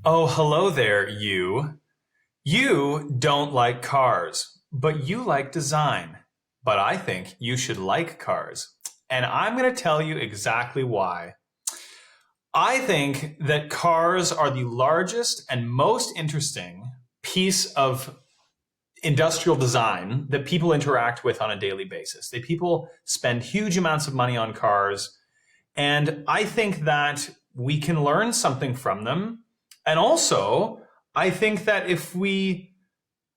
Oh, hello there, you. You don't like cars, but you like design. But I think you should like cars. And I'm going to tell you exactly why. I think that cars are the largest and most interesting piece of industrial design that people interact with on a daily basis. People spend huge amounts of money on cars, and I think that we can learn something from them. And also, I think that if we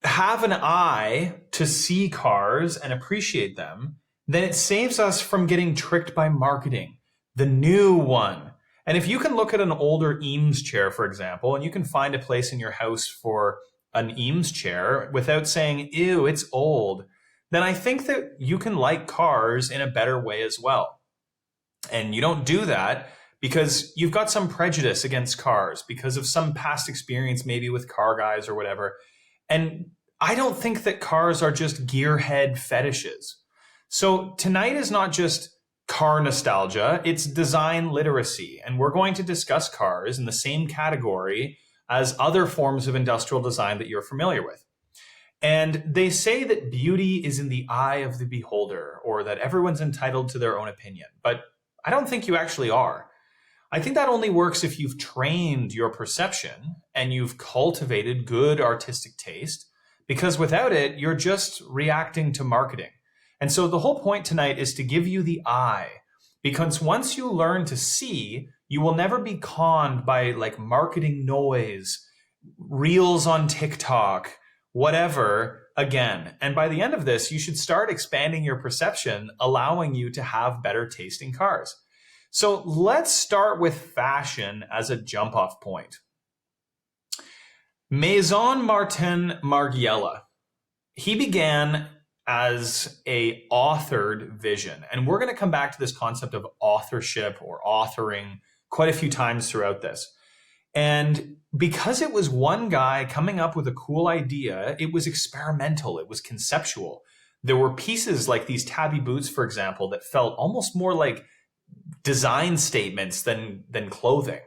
have an eye to see cars and appreciate them, then it saves us from getting tricked by marketing, the new one. And if you can look at an older Eames chair, for example, and you can find a place in your house for an Eames chair without saying, ew, it's old, then I think that you can like cars in a better way as well. And you don't do that because you've got some prejudice against cars because of some past experience, maybe with car guys or whatever. And I don't think that cars are just gearhead fetishes. So tonight is not just car nostalgia, it's design literacy. And we're going to discuss cars in the same category as other forms of industrial design that you're familiar with. And they say that beauty is in the eye of the beholder, or that everyone's entitled to their own opinion. But I don't think you actually are. I think that only works if you've trained your perception and you've cultivated good artistic taste, because without it, you're just reacting to marketing. And so the whole point tonight is to give you the eye, because once you learn to see, you will never be conned by like marketing noise, reels on TikTok, whatever again. And by the end of this, you should start expanding your perception, allowing you to have better tasting cars. So let's start with fashion as a jump off point. Maison Martin Margiela. He began as a authored vision. And we're going to come back to this concept of authorship or authoring quite a few times throughout this. And because it was one guy coming up with a cool idea, it was experimental, it was conceptual. There were pieces like these tabby boots, for example, that felt almost more like design statements than clothing.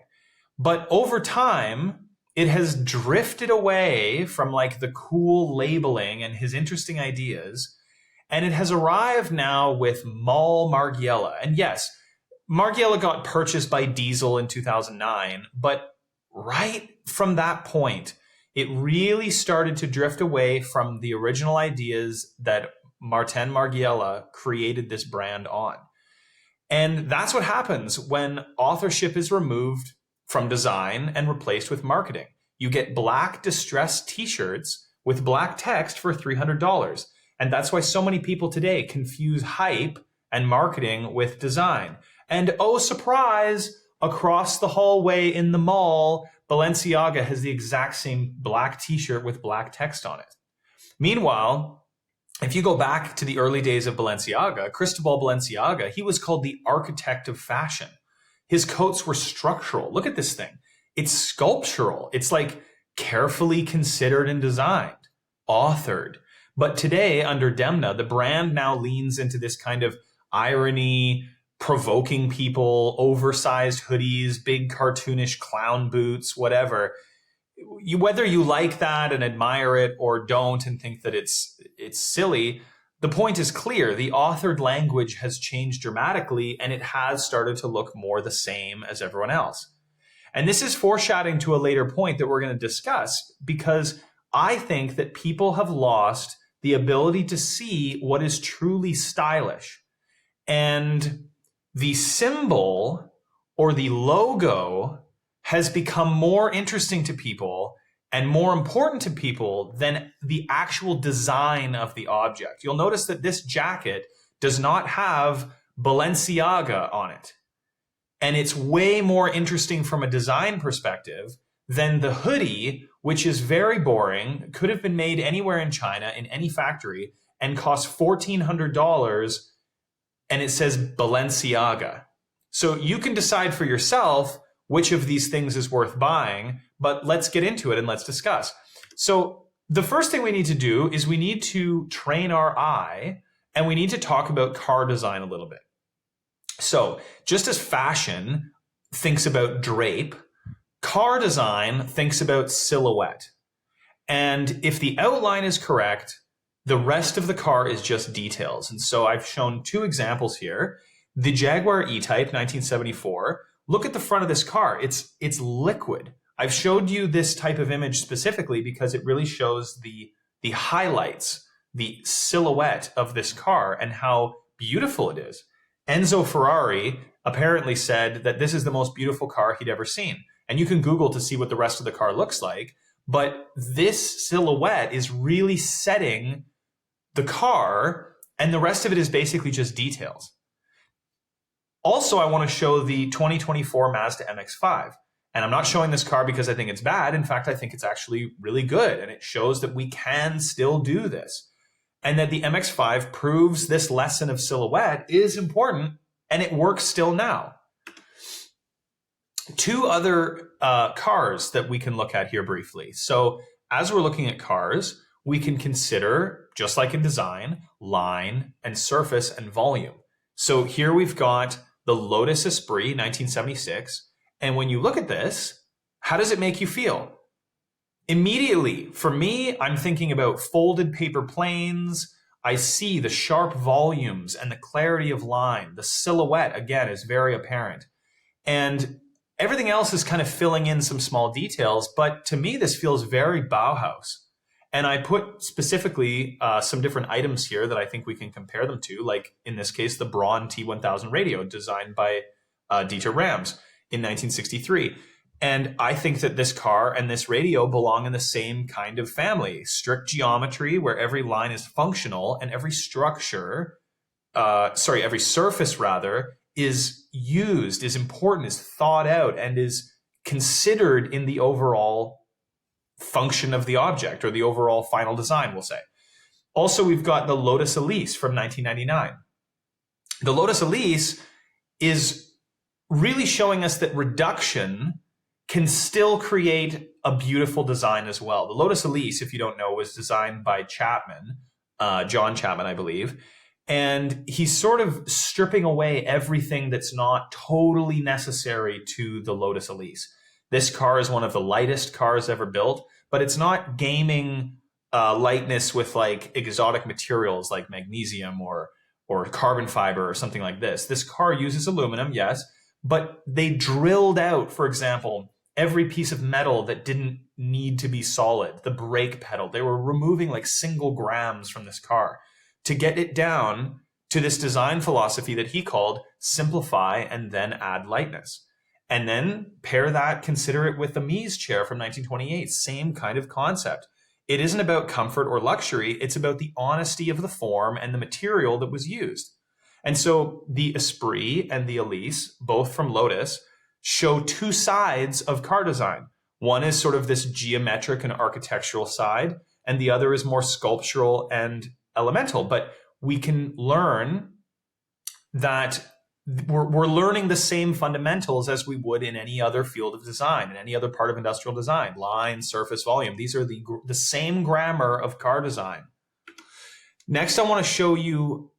But over time, it has drifted away from like the cool labeling and his interesting ideas. And it has arrived now with Mall Margiela. And yes, Margiela got purchased by Diesel in 2009, but right from that point, it really started to drift away from the original ideas that Martin Margiela created this brand on. And that's what happens when authorship is removed from design and replaced with marketing. You get black distressed t-shirts with black text for $300. And that's why so many people today confuse hype and marketing with design. And oh, surprise, across the hallway in the mall, Balenciaga has the exact same black t-shirt with black text on it. Meanwhile, if you go back to the early days of Balenciaga, Cristobal Balenciaga, he was called the architect of fashion. His coats were structural. Look at this thing. It's sculptural. It's like carefully considered and designed, authored. But today, under Demna, the brand now leans into this kind of irony, provoking people, oversized hoodies, big cartoonish clown boots, whatever. Whether you like that and admire it or don't and think that it's silly, the point is clear. The authored language has changed dramatically, and it has started to look more the same as everyone else. And this is foreshadowing to a later point that we're going to discuss, because I think that people have lost the ability to see what is truly stylish. And the symbol or the logo has become more interesting to people and more important to people than the actual design of the object. You'll notice that this jacket does not have Balenciaga on it. And it's way more interesting from a design perspective than the hoodie, which is very boring, could have been made anywhere in China, in any factory, and cost $1,400, and it says Balenciaga. So you can decide for yourself which of these things is worth buying, but let's get into it and let's discuss. So the first thing we need to do is we need to train our eye, and we need to talk about car design a little bit. So just as fashion thinks about drape, Car design thinks about silhouette. And if the outline is correct, the rest of the car is just details. And so I've shown two examples here. The Jaguar E-Type 1974. Look at the front of this car. It's liquid. I've showed you this type of image specifically because it really shows the highlights, the silhouette of this car and how beautiful it is. Enzo Ferrari apparently said that this is the most beautiful car he'd ever seen. And you can Google to see what the rest of the car looks like. But this silhouette is really setting the car, and the rest of it is basically just details. Also, I want to show the 2024 Mazda MX-5. And I'm not showing this car because I think it's bad. In fact, I think it's actually really good. And it shows that we can still do this. And that the MX-5 proves this lesson of silhouette is important, and it works still now. Two other cars that we can look at here briefly. So as we're looking at cars, we can consider, just like in design, line and surface and volume. So here we've got the Lotus Esprit 1976. And when you look at this, how does it make you feel? Immediately, for me, I'm thinking about folded paper planes. I see the sharp volumes and the clarity of line. The silhouette, again, is very apparent. And everything else is kind of filling in some small details, but to me, this feels very Bauhaus. And I put specifically some different items here that I think we can compare them to, like in this case, the Braun T1000 radio designed by Dieter Rams in 1963. And I think that this car and this radio belong in the same kind of family. Strict geometry, where every line is functional and every every surface rather, is used, is important, is thought out, and is considered in the overall function of the object or the overall final design, we'll say. Also, we've got the Lotus Elise from 1999. The Lotus Elise is really showing us that reduction can still create a beautiful design as well. The Lotus Elise, if you don't know, was designed by Chapman, John Chapman, I believe. And he's sort of stripping away everything that's not totally necessary to the Lotus Elise. This car is one of the lightest cars ever built, but it's not gaming lightness with like exotic materials like magnesium or carbon fiber or something like this. This car uses aluminum, yes, but they drilled out, for example, every piece of metal that didn't need to be solid. The brake pedal, they were removing like single grams from this car to get it down to this design philosophy that he called simplify and then add lightness. And then pair that, consider it with the Mies chair from 1928, same kind of concept. It isn't about comfort or luxury, it's about the honesty of the form and the material that was used. And so the Esprit and the Elise, both from Lotus, show two sides of car design. One is sort of this geometric and architectural side, and the other is more sculptural and elemental. But we can learn that we're learning the same fundamentals as we would in any other field of design, in any other part of industrial design. Line, surface, volume. These are the same grammar of car design. Next, I want to show you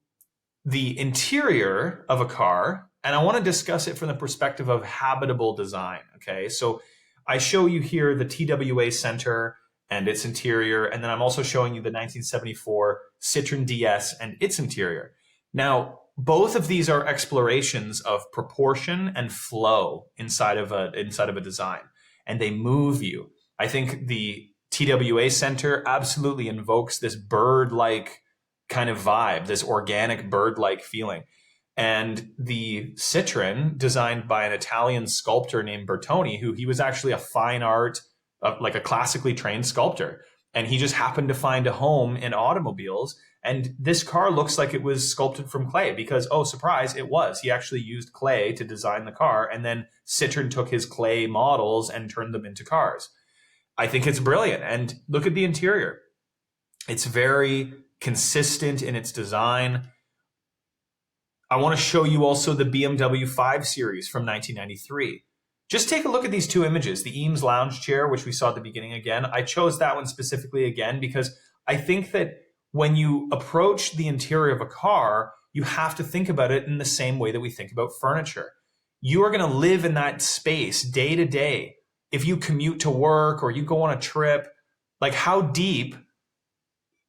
the interior of a car, and I want to discuss it from the perspective of habitable design. Okay, so I show you here the TWA Center and its interior, and then I'm also showing you the 1974 Citroën DS and its interior. Now, both of these are explorations of proportion and flow inside of a design, and they move you. I think the TWA Center absolutely invokes this bird-like kind of vibe, this organic bird-like feeling. And the Citroën, designed by an Italian sculptor named Bertoni, who he was actually a fine art, like a classically trained sculptor. And he just happened to find a home in automobiles. And this car looks like it was sculpted from clay because, oh, surprise, it was. He actually used clay to design the car. And then Citroën took his clay models and turned them into cars. I think it's brilliant. And look at the interior. It's very consistent in its design. I want to show you also the BMW 5 Series from 1993. Just take a look at these two images. The Eames lounge chair, which we saw at the beginning again. I chose that one specifically again because I think that when you approach the interior of a car, you have to think about it in the same way that we think about furniture. You are going to live in that space day to day. if you commute to work or you go on a trip, like how deep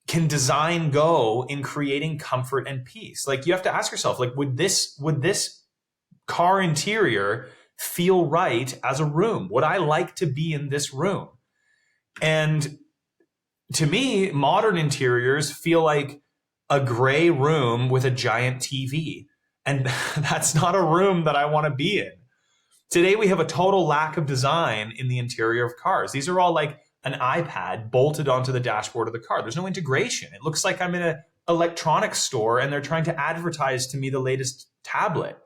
can design go in creating comfort and peace? Like you have to ask yourself, like, would this car interior feel right as a room? Would I like to be in this room? And to me, modern interiors feel like a gray room with a giant TV. And that's not a room that I want to be in. Today, we have a total lack of design in the interior of cars. These are all like an iPad bolted onto the dashboard of the car. There's no integration. It looks like I'm in an electronics store and they're trying to advertise to me the latest tablet.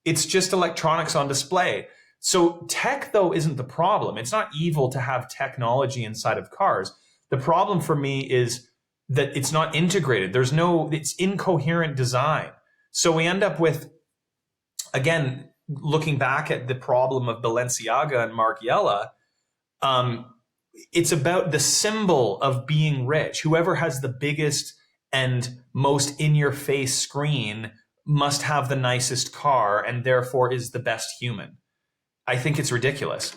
It's just electronics on display. So tech, though, isn't the problem. It's not evil to have technology inside of cars. The problem for me is that it's not integrated. It's incoherent design. So we end up with, again, looking back at the problem of Balenciaga and Margiela, it's about the symbol of being rich. Whoever has the biggest and most in-your-face screen must have the nicest car and therefore is the best human. I think it's ridiculous.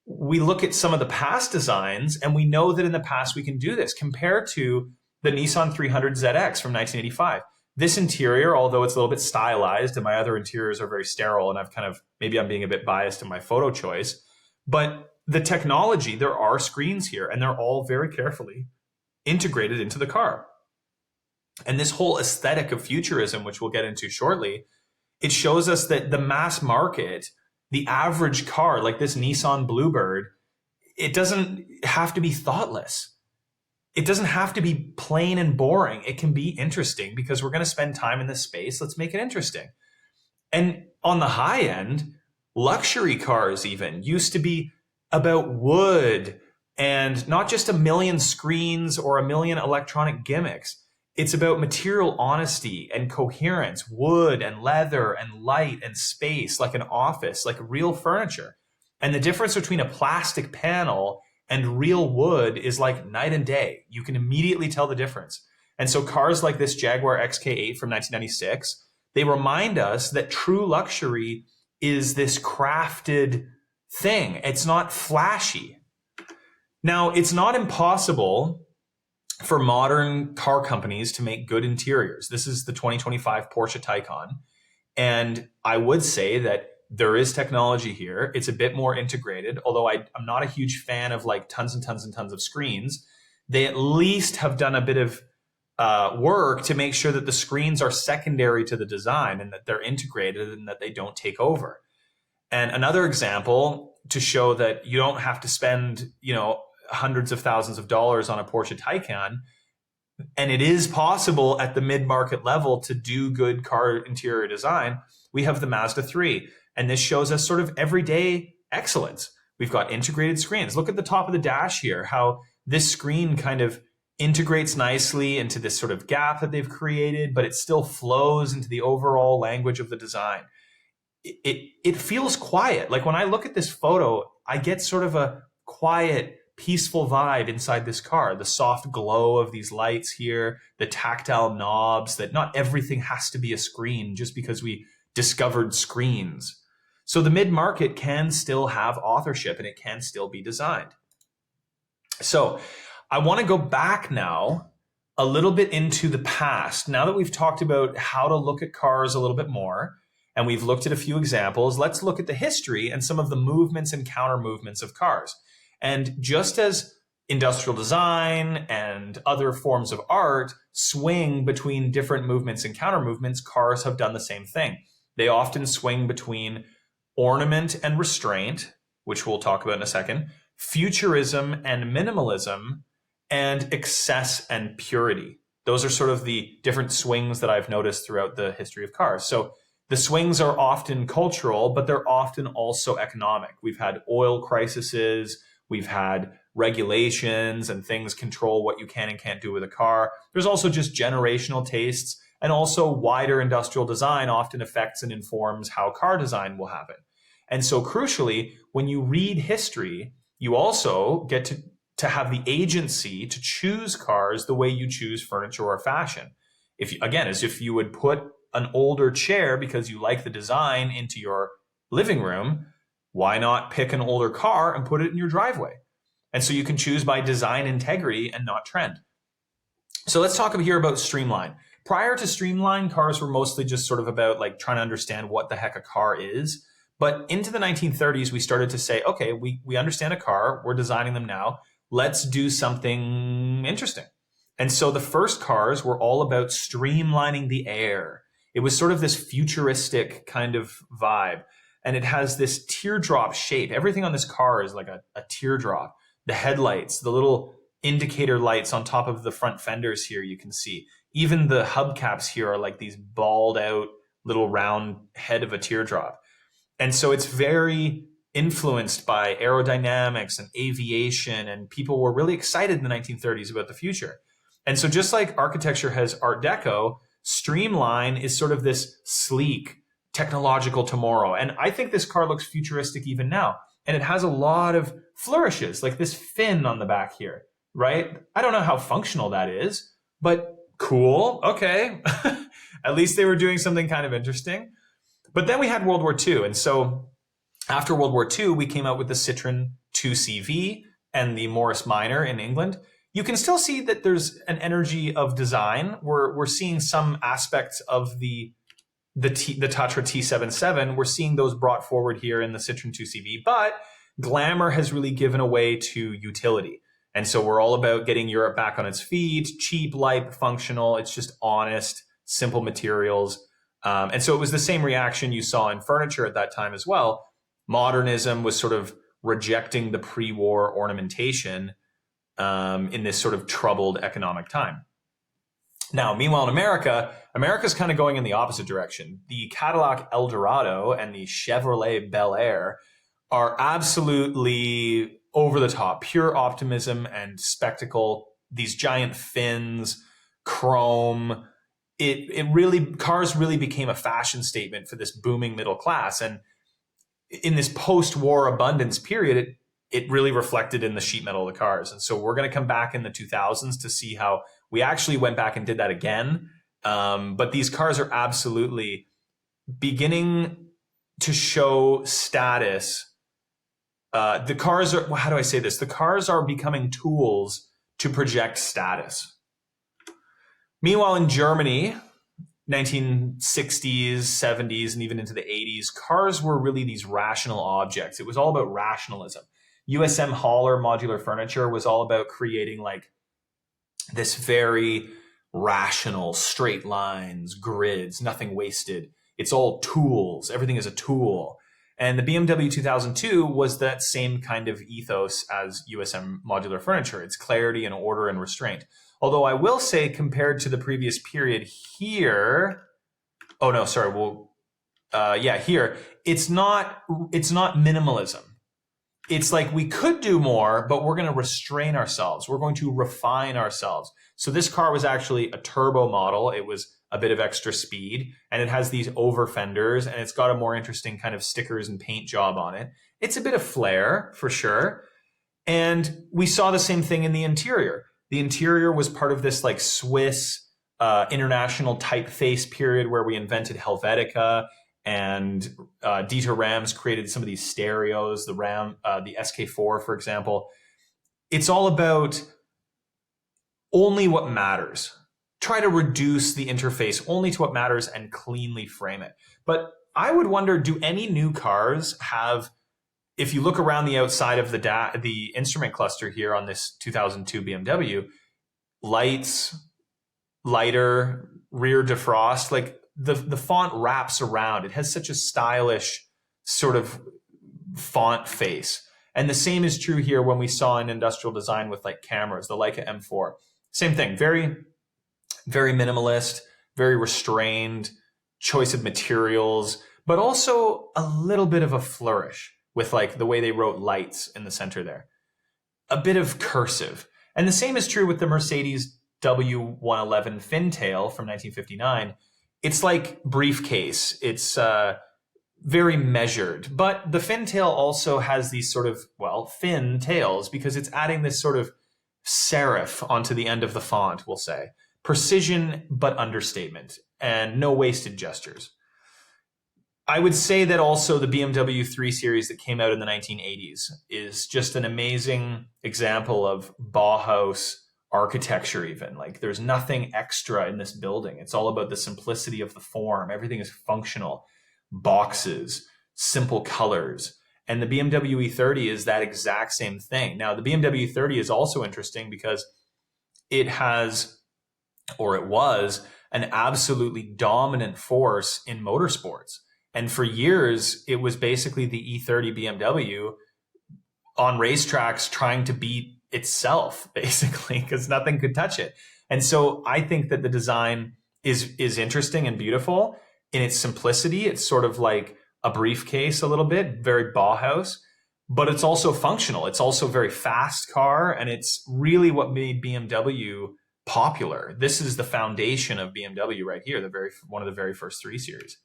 We look at some of the past designs and we know that in the past we can do this. Compared to the Nissan 300 ZX from 1985. This interior, although it's a little bit stylized and my other interiors are very sterile and maybe I'm being a bit biased in my photo choice, but the technology, there are screens here and they're all very carefully integrated into the car. And this whole aesthetic of futurism, which we'll get into shortly, it shows us that the mass market, the average car, like this Nissan Bluebird, it doesn't have to be thoughtless. It doesn't have to be plain and boring. It can be interesting because we're going to spend time in this space. Let's make it interesting. And on the high end, luxury cars even used to be about wood and not just a million screens or a million electronic gimmicks. It's about material honesty and coherence, wood and leather and light and space, like an office, like real furniture. And the difference between a plastic panel and real wood is like night and day. You can immediately tell the difference. And so cars like this Jaguar XK8 from 1996, they remind us that true luxury is this crafted thing. It's not flashy. Now, it's not impossible for modern car companies to make good interiors. This is the 2025 Porsche Taycan. And I would say that there is technology here. It's a bit more integrated, although I'm not a huge fan of like tons and tons and tons of screens. They at least have done a bit of work to make sure that the screens are secondary to the design and that they're integrated and that they don't take over. And another example to show that you don't have to spend, hundreds of thousands of dollars on a Porsche Taycan, and it is possible at the mid-market level to do good car interior design. We have the Mazda 3, and this shows us sort of everyday excellence. We've got integrated screens. Look at the top of the dash here, how this screen kind of integrates nicely into this sort of gap that they've created, but it still flows into the overall language of the design. It feels quiet. Like when I look at this photo, I get sort of a quiet, peaceful vibe inside this car. The soft glow of these lights here, the tactile knobs, that not everything has to be a screen just because we discovered screens. So the mid-market can still have authorship and it can still be designed. So I want to go back now a little bit into the past. Now that we've talked about how to look at cars a little bit more, and we've looked at a few examples, let's look at the history and some of the movements and counter movements of cars. And just as industrial design and other forms of art swing between different movements and counter movements, cars have done the same thing. They often swing between ornament and restraint, which we'll talk about in a second, futurism and minimalism, and excess and purity. Those are sort of the different swings that I've noticed throughout the history of cars. So the swings are often cultural, but they're often also economic. We've had oil crises, we've had regulations and things control what you can and can't do with a car. There's also just generational tastes, and also wider industrial design often affects and informs how car design will happen. And so crucially, when you read history, you also get to have the agency to choose cars the way you choose furniture or fashion. As if you would put an older chair because you like the design into your living room, Why not pick an older car and put it in your driveway? And so you can choose by design integrity and not trend. So let's talk here about Streamline. Prior to Streamline, cars were mostly just sort of about like trying to understand what the heck a car is. But into the 1930s, we started to say, okay, we understand a car, we're designing them now, let's do something interesting. And so the first cars were all about streamlining the air. It was sort of this futuristic kind of vibe. And it has this teardrop shape. Everything on this car is like a teardrop. The headlights, the little indicator lights on top of the front fenders here, you can see. Even the hubcaps here are like these balled out little round head of a teardrop. And so it's very influenced by aerodynamics and aviation, and people were really excited in the 1930s about the future. And so just like architecture has Art Deco, Streamline is sort of this sleek, technological tomorrow. And I think this car looks futuristic even now. And it has a lot of flourishes, like this fin on the back here, right? I don't know how functional that is, but cool, okay. At least they were doing something kind of interesting. But then we had World War II. And so after World War II, we came out with the Citroën 2CV and the Morris Minor in England. You can still see that there's an energy of design. We're seeing some aspects of the Tatra T77. We're seeing those brought forward here in the Citroën 2CV, but glamour has really given away to utility. And so we're all about getting Europe back on its feet, cheap, light, functional. It's just honest, simple materials. And so it was the same reaction you saw in furniture at that time as well. Modernism was sort of rejecting the pre-war ornamentation in this sort of troubled economic time. Now, meanwhile, in America's kind of going in the opposite direction. The Cadillac Eldorado and the Chevrolet Bel Air are absolutely over the top, pure optimism and spectacle. These giant fins, chrome. Cars really became a fashion statement for this booming middle class. And in this post-war abundance period, it really reflected in the sheet metal of the cars. And so we're going to come back in the 2000s to see how we actually went back and did that again. But these cars are absolutely beginning to show status. The cars are, how do I say this? The cars are becoming tools to project status. Meanwhile, in Germany, 1960s, 70s, and even into the 80s, cars were really these rational objects. It was all about rationalism. USM Haller modular furniture was all about creating like this very rational, straight lines, grids, nothing wasted. It's all tools. Everything is a tool. And the BMW 2002 was that same kind of ethos as USM modular furniture. It's clarity and order and restraint. Although I will say, compared to the previous period here, here, it's not minimalism. It's like we could do more, but we're going to restrain ourselves. We're going to refine ourselves. So this car was actually a turbo model. It was a bit of extra speed, and it has these over fenders, and it's got a more interesting kind of stickers and paint job on it. It's a bit of flair for sure. And we saw the same thing in the interior. The interior was part of this like Swiss international typeface period where we invented Helvetica, and Dieter Rams created some of these stereos, the SK4, for example. It's all about only what matters. Try to reduce the interface only to what matters and cleanly frame it. But I would wonder, do any new cars have, if you look around the outside of the instrument cluster here on this 2002 BMW, lights, lighter, rear defrost, like the font wraps around. It has such a stylish sort of font face. And the same is true here when we saw in industrial design with like cameras, the Leica M4. Same thing, very, very minimalist, very restrained, choice of materials, but also a little bit of a flourish with like the way they wrote lights in the center there. A bit of cursive. And the same is true with the Mercedes W111 Fintail from 1959. It's like briefcase. It's very measured. But the Fintail also has these sort of, thin tails because it's adding this sort of serif onto the end of the font, we'll say. Precision, but understatement, and no wasted gestures. I would say that also the BMW 3 Series that came out in the 1980s is just an amazing example of Bauhaus architecture even. Like there's nothing extra in this building. It's all about the simplicity of the form. Everything is functional. Boxes, simple colors. And the BMW E30 is that exact same thing. Now, the BMW E30 is also interesting because it has, or it was, an absolutely dominant force in motorsports. And for years, it was basically the E30 BMW on racetracks trying to beat itself, basically, because nothing could touch it. And so I think that the design is interesting and beautiful in its simplicity. It's sort of like a briefcase a little bit, very Bauhaus, but it's also functional. It's also a very fast car, and it's really what made BMW popular. This is the foundation of BMW right here, one of the very first 3 Series.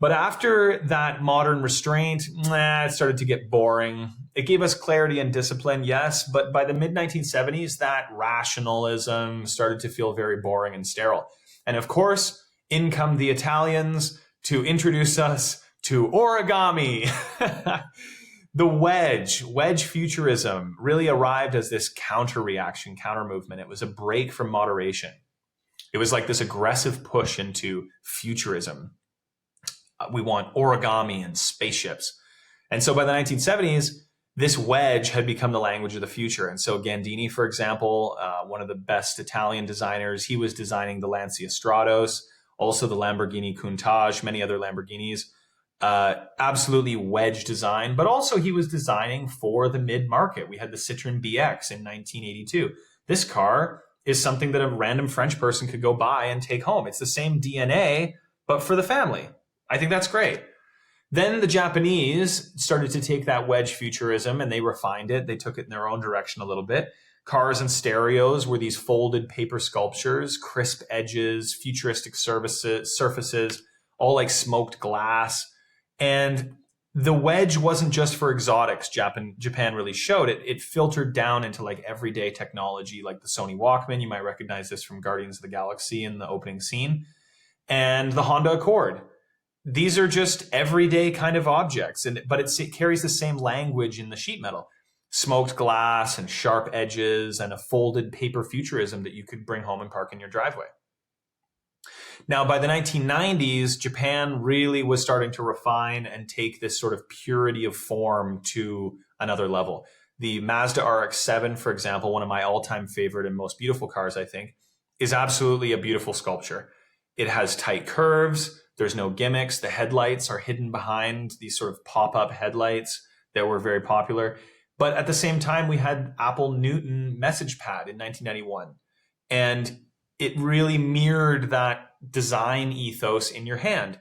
But after that modern restraint, it started to get boring. It gave us clarity and discipline, yes, but by the mid-1970s, that rationalism started to feel very boring and sterile. And of course, in come the Italians to introduce us to origami. The Wedge Futurism really arrived as this counter-reaction, counter-movement. It was a break from moderation. It was like this aggressive push into futurism. We want origami and spaceships. And so by the 1970s, this Wedge had become the language of the future. And so Gandini, for example, one of the best Italian designers, he was designing the Lancia Stratos, also the Lamborghini Countach, many other Lamborghinis. Absolutely Wedge design, but also he was designing for the mid-market. We had the Citroën DS in 1982. This car is something that a random French person could go buy and take home. It's the same DNA, but for the family. I think that's great. Then the Japanese started to take that Wedge futurism and they refined it. They took it in their own direction a little bit. Cars and stereos were these folded paper sculptures, crisp edges, futuristic surfaces, all like smoked glass. And the Wedge wasn't just for exotics. Japan really showed it. It filtered down into like everyday technology, like the Sony Walkman. You might recognize this from Guardians of the Galaxy in the opening scene. And the Honda Accord. These are just everyday kind of objects, but it carries the same language in the sheet metal. Smoked glass and sharp edges and a folded paper futurism that you could bring home and park in your driveway. Now, by the 1990s, Japan really was starting to refine and take this sort of purity of form to another level. The Mazda RX-7, for example, one of my all-time favorite and most beautiful cars, I think, is absolutely a beautiful sculpture. It has tight curves. There's no gimmicks. The headlights are hidden behind these sort of pop-up headlights that were very popular. But at the same time, we had Apple Newton Message Pad in 1991. And it really mirrored that design ethos in your hand.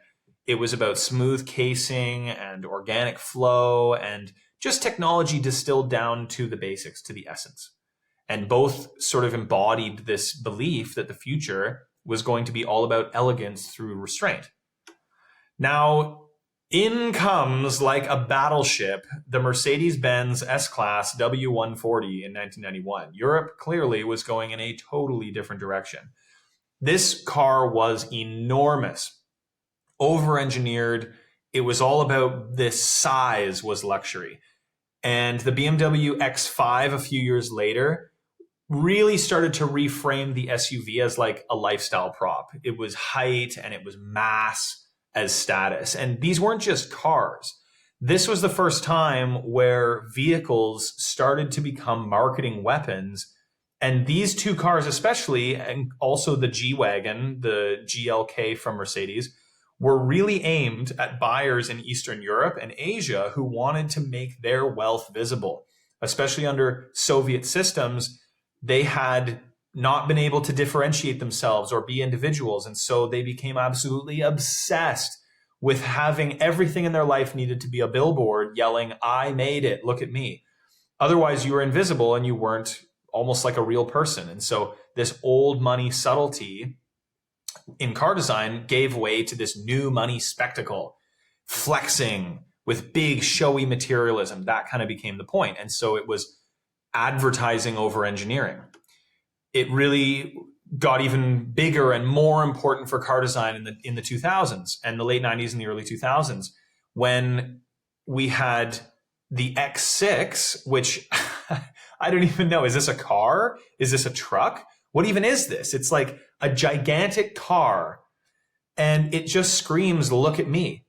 It was about smooth casing and organic flow and just technology distilled down to the basics, to the essence. And both sort of embodied this belief that the future was going to be all about elegance through restraint. Now, in comes like a battleship, the Mercedes-Benz S-Class W140 in 1991. Europe clearly was going in a totally different direction. This car was enormous, over-engineered. It was all about this size was luxury. And the BMW X5 a few years later really started to reframe the SUV as like a lifestyle prop. It was height and it was mass as status. And these weren't just cars. This was the first time where vehicles started to become marketing weapons. And these two cars especially, and also the G-Wagon, the GLK from Mercedes, were really aimed at buyers in Eastern Europe and Asia who wanted to make their wealth visible. Especially under Soviet systems, they had not been able to differentiate themselves or be individuals. And so they became absolutely obsessed with having everything in their life needed to be a billboard yelling, "I made it, look at me." Otherwise, you were invisible and you weren't almost like a real person. And so this old money subtlety in car design gave way to this new money spectacle, flexing with big showy materialism. That kind of became the point. And so it was advertising over engineering. It really got even bigger and more important for car design in the 2000s and the late 90s and the early 2000s, when we had the X6, which I don't even know. Is this a car? Is this a truck? What even is this? It's like a gigantic car, and it just screams, look at me.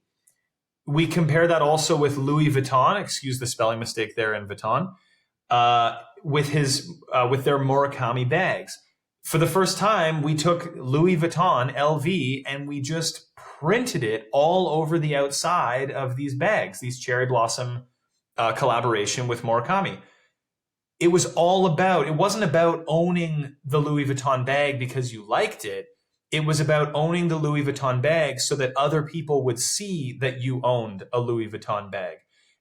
We compare that also with Louis Vuitton, excuse the spelling mistake there in Vuitton, with their Murakami bags. For the first time, we took Louis Vuitton, LV, and we just printed it all over the outside of these bags, these cherry blossom collaboration with Murakami. It wasn't about owning the Louis Vuitton bag because you liked it. It was about owning the Louis Vuitton bag so that other people would see that you owned a Louis Vuitton bag.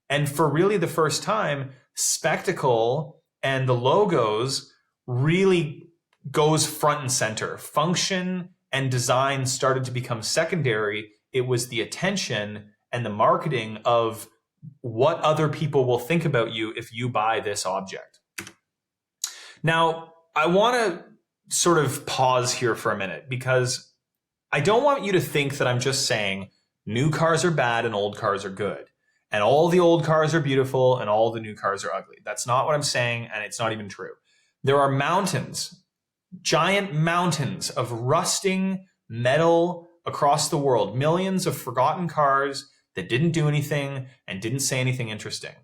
And for really the first time, spectacle and the logos really goes front and center. Function and design started to become secondary. It was the attention and the marketing of what other people will think about you if you buy this object. Now, I want to sort of pause here for a minute, because I don't want you to think that I'm just saying new cars are bad and old cars are good, and all the old cars are beautiful and all the new cars are ugly. That's not what I'm saying, and it's not even true. There are mountains, giant mountains of rusting metal across the world, millions of forgotten cars that didn't do anything and didn't say anything interesting.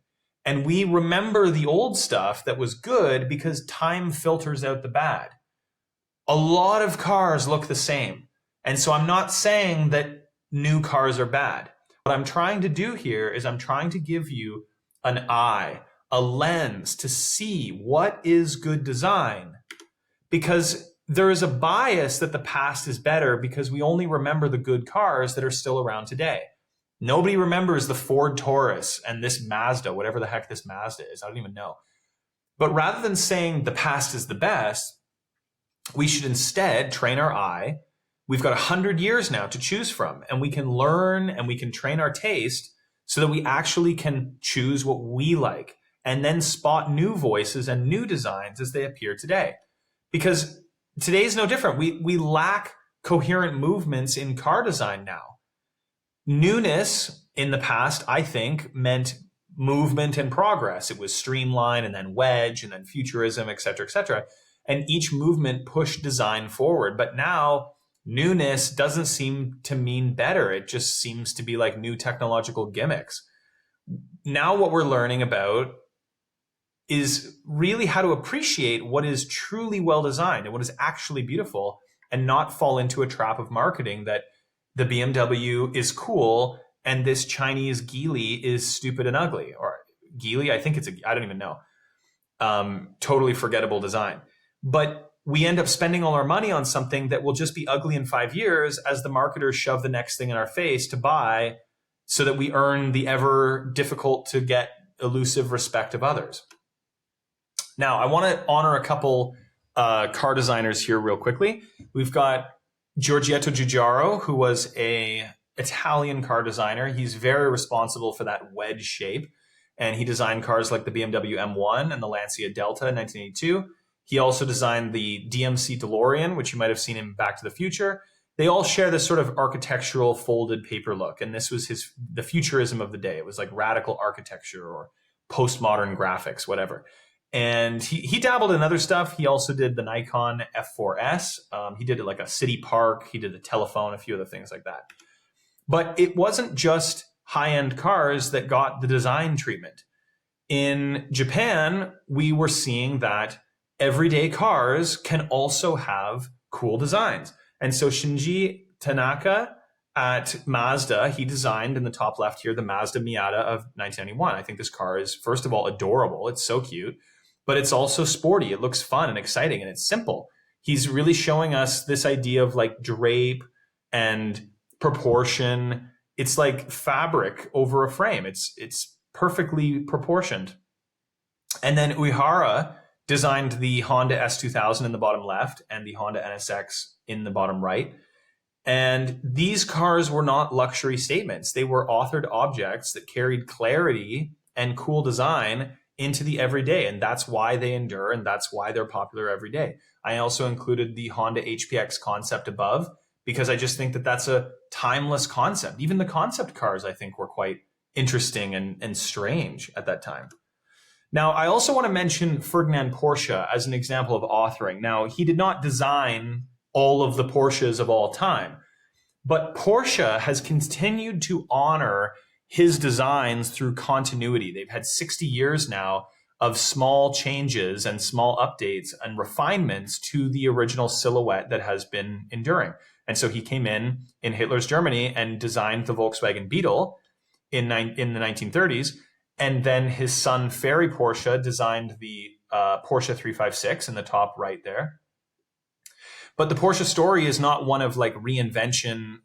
And we remember the old stuff that was good because time filters out the bad. A lot of cars look the same. And so I'm not saying that new cars are bad. What I'm trying to do here is I'm trying to give you an eye, a lens to see what is good design. Because there is a bias that the past is better because we only remember the good cars that are still around today. Nobody remembers the Ford Taurus and this Mazda, whatever the heck this Mazda is. I don't even know. But rather than saying the past is the best, we should instead train our eye. We've got 100 years now to choose from, and we can learn and we can train our taste so that we actually can choose what we like and then spot new voices and new designs as they appear today. Because today is no different. We lack coherent movements in car design now. Newness in the past, I think, meant movement and progress. It was Streamline and then Wedge and then Futurism, et cetera, et cetera. And each movement pushed design forward. But now newness doesn't seem to mean better. It just seems to be like new technological gimmicks. Now what we're learning about is really how to appreciate what is truly well designed and what is actually beautiful, and not fall into a trap of marketing that the BMW is cool and this Chinese Geely is stupid and ugly. Or Geely, I don't even know. Totally forgettable design. But we end up spending all our money on something that will just be ugly in 5 years as the marketers shove the next thing in our face to buy so that we earn the ever difficult to get elusive respect of others. Now, I want to honor a couple car designers here real quickly. We've got Giorgetto Giugiaro, who was a Italian car designer. He's very responsible for that wedge shape, and he designed cars like the BMW M1 and the Lancia Delta in 1982. He also designed the DMC DeLorean, which you might have seen in Back to the Future. They all share this sort of architectural folded paper look, and this was the futurism of the day. It was like radical architecture or postmodern graphics, whatever. And he dabbled in other stuff. He also did the Nikon F4S. He did like a city park. He did a telephone, a few other things like that. But it wasn't just high-end cars that got the design treatment. In Japan, we were seeing that everyday cars can also have cool designs. And so Shinji Tanaka at Mazda, he designed in the top left here, the Mazda Miata of 1991. I think this car is, first of all, adorable. It's so cute. But it's also sporty. It looks fun and exciting, and it's simple. He's really showing us this idea of like drape and proportion. It's like fabric over a frame. It's perfectly proportioned. And then Uehara designed the Honda S2000 in the bottom left and the Honda NSX in the bottom right. And these cars were not luxury statements. They were authored objects that carried clarity and cool design into the everyday, and that's why they endure, and that's why they're popular every day. I also included the Honda HPX concept above because I just think that that's a timeless concept. Even the concept cars, I think, were quite interesting and strange at that time. Now, I also want to mention Ferdinand Porsche as an example of authoring. Now, he did not design all of the Porsches of all time, but Porsche has continued to honor his designs through continuity. They've had 60 years now of small changes and small updates and refinements to the original silhouette that has been enduring. And so he came in Hitler's Germany and designed the Volkswagen Beetle in the 1930s. And then his son, Ferry Porsche, designed the Porsche 356 in the top right there. But the Porsche story is not one of like reinvention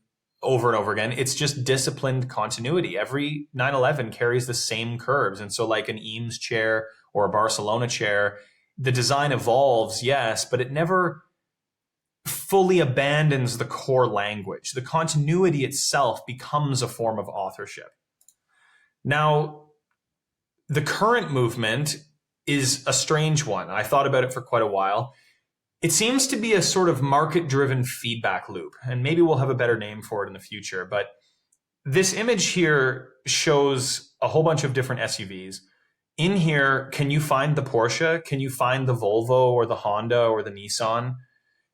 over and over again. It's just disciplined continuity. Every 911 carries the same curves. And so like an Eames chair or a Barcelona chair, the design evolves, yes, but it never fully abandons the core language. The continuity itself becomes a form of authorship. Now, the current movement is a strange one. I thought about it for quite a while. It seems to be a sort of market-driven feedback loop, and maybe we'll have a better name for it in the future. But this image here shows a whole bunch of different SUVs. In here, can you find the Porsche? Can you find the Volvo or the Honda or the Nissan?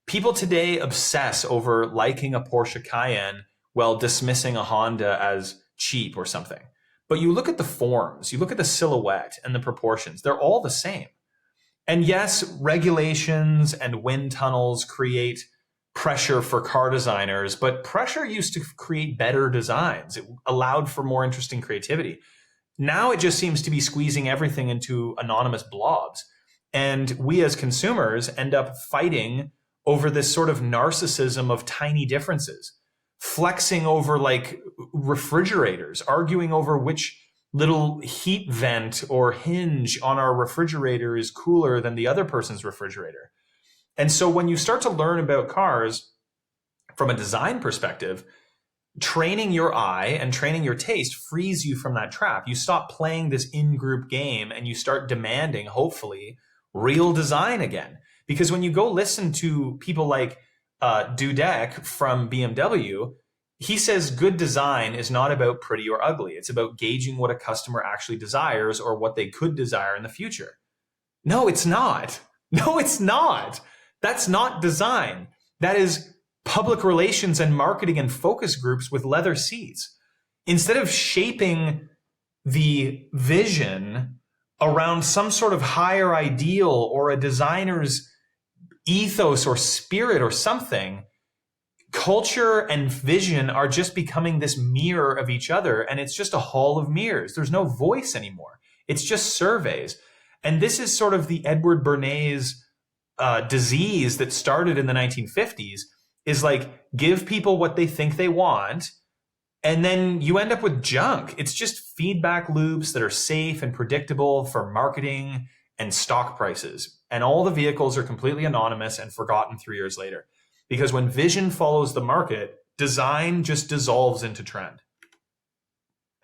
People today obsess over liking a Porsche Cayenne while dismissing a Honda as cheap or something. But you look at the forms, you look at the silhouette and the proportions, they're all the same. And yes, regulations and wind tunnels create pressure for car designers, but pressure used to create better designs. It allowed for more interesting creativity. Now it just seems to be squeezing everything into anonymous blobs. And we as consumers end up fighting over this sort of narcissism of tiny differences, flexing over like refrigerators, arguing over which little heat vent or hinge on our refrigerator is cooler than the other person's refrigerator. And so when you start to learn about cars from a design perspective, training your eye and training your taste frees you from that trap. You stop playing this in-group game and you start demanding, hopefully, real design again. Because when you go listen to people like Dudek from BMW, he says good design is not about pretty or ugly. It's about gauging what a customer actually desires or what they could desire in the future. No, it's not. No, it's not. That's not design. That is public relations and marketing and focus groups with leather seats. Instead of shaping the vision around some sort of higher ideal or a designer's ethos or spirit or something, culture and vision are just becoming this mirror of each other, and it's just a hall of mirrors. There's no voice anymore. It's just surveys. And this is sort of the Edward Bernays disease that started in the 1950s, is like, give people what they think they want, and then you end up with junk. It's just feedback loops that are safe and predictable for marketing and stock prices. And all the vehicles are completely anonymous and forgotten 3 years later. Because when vision follows the market, design just dissolves into trend.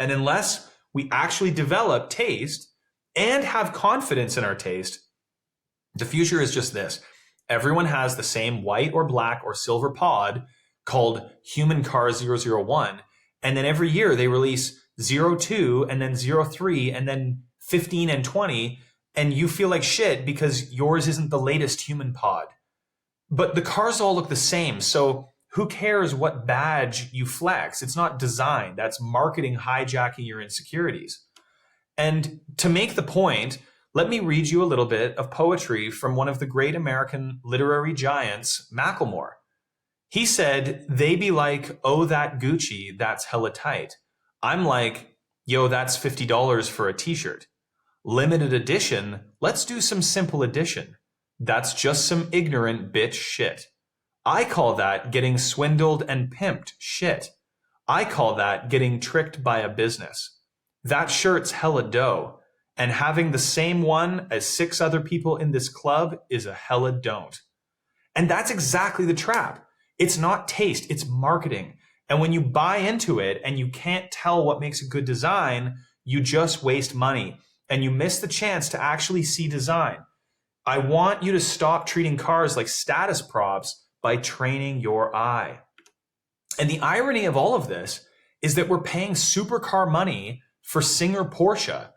And unless we actually develop taste and have confidence in our taste, the future is just this. Everyone has the same white or black or silver pod called Human Car 001. And then every year they release 02 and then 03 and then 15 and 20. And you feel like shit because yours isn't the latest human pod. But the cars all look the same. So who cares what badge you flex? It's not design. That's marketing hijacking your insecurities. And to make the point, let me read you a little bit of poetry from one of the great American literary giants, Macklemore. He said, they be like, oh, that Gucci, that's hella tight. I'm like, yo, that's $50 for a t-shirt. Limited edition, let's do some simple addition. That's just some ignorant bitch shit. I call that getting swindled and pimped shit. I call that getting tricked by a business. That shirt's hella dough. And having the same one as 6 other people in this club is a hella don't. And that's exactly the trap. It's not taste, it's marketing. And when you buy into it and you can't tell what makes a good design, you just waste money. and you miss the chance to actually see design. I want you to stop treating cars like status props by training your eye. And the irony of all of this is that we're paying supercar money for Singer Porsche,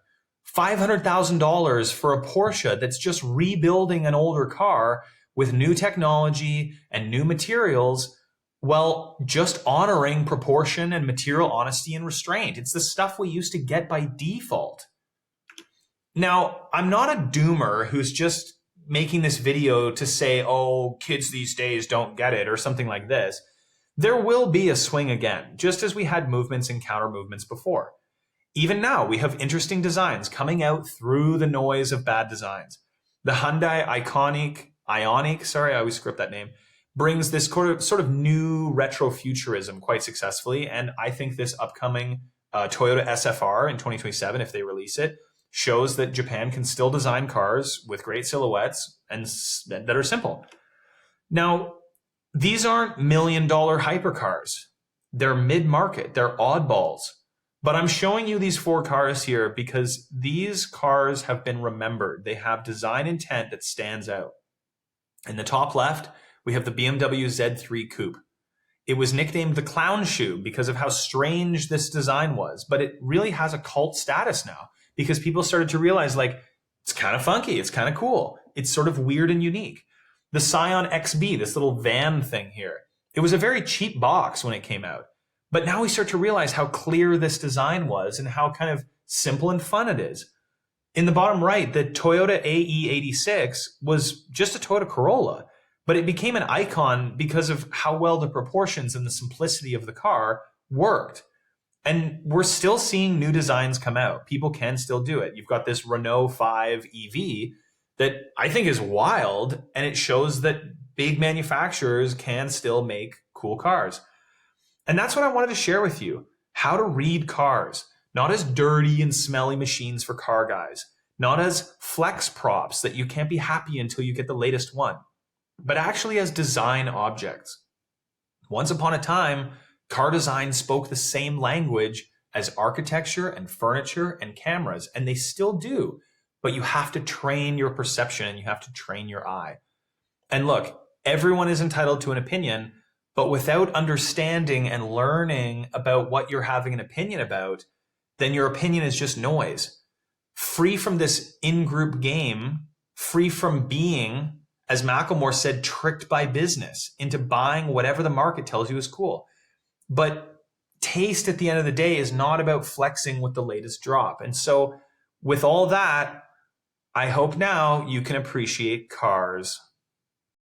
$500,000 for a Porsche that's just rebuilding an older car with new technology and new materials, well, just honoring proportion and material honesty and restraint. It's the stuff we used to get by default. Now, I'm not a doomer who's just making this video to say, oh, kids these days don't get it or something like this. There will be a swing again, just as we had movements and counter movements before. Even now, we have interesting designs coming out through the noise of bad designs. The Hyundai Ioniq, I always script that name, brings this sort of new retro futurism quite successfully. And I think this upcoming Toyota SFR in 2027, if they release it, shows that Japan can still design cars with great silhouettes and that are simple. Now, these aren't $1 million hypercars. They're mid-market. They're oddballs. But I'm showing you these 4 cars here because these cars have been remembered. They have design intent that stands out. In the top left, we have the BMW Z3 Coupe. It was nicknamed the clown shoe because of how strange this design was, but it really has a cult status now because people started to realize, like, it's kind of funky, it's kind of cool, it's sort of weird and unique. The Scion XB, this little van thing here, it was a very cheap box when it came out, but now we start to realize how clear this design was and how kind of simple and fun it is. In the bottom right, the Toyota AE86 was just a Toyota Corolla, but it became an icon because of how well the proportions and the simplicity of the car worked. And we're still seeing new designs come out. People can still do it. You've got this Renault 5 EV that I think is wild, and it shows that big manufacturers can still make cool cars. And that's what I wanted to share with you, how to read cars, not as dirty and smelly machines for car guys, not as flex props that you can't be happy until you get the latest one, but actually as design objects. Once upon a time, car design spoke the same language as architecture and furniture and cameras, and they still do, but you have to train your perception and you have to train your eye. And look, everyone is entitled to an opinion, but without understanding and learning about what you're having an opinion about, then your opinion is just noise. Free from this in-group game, free from being, as Macklemore said, tricked by business into buying whatever the market tells you is cool. But taste at the end of the day is not about flexing with the latest drop. And so with all that, I hope now you can appreciate cars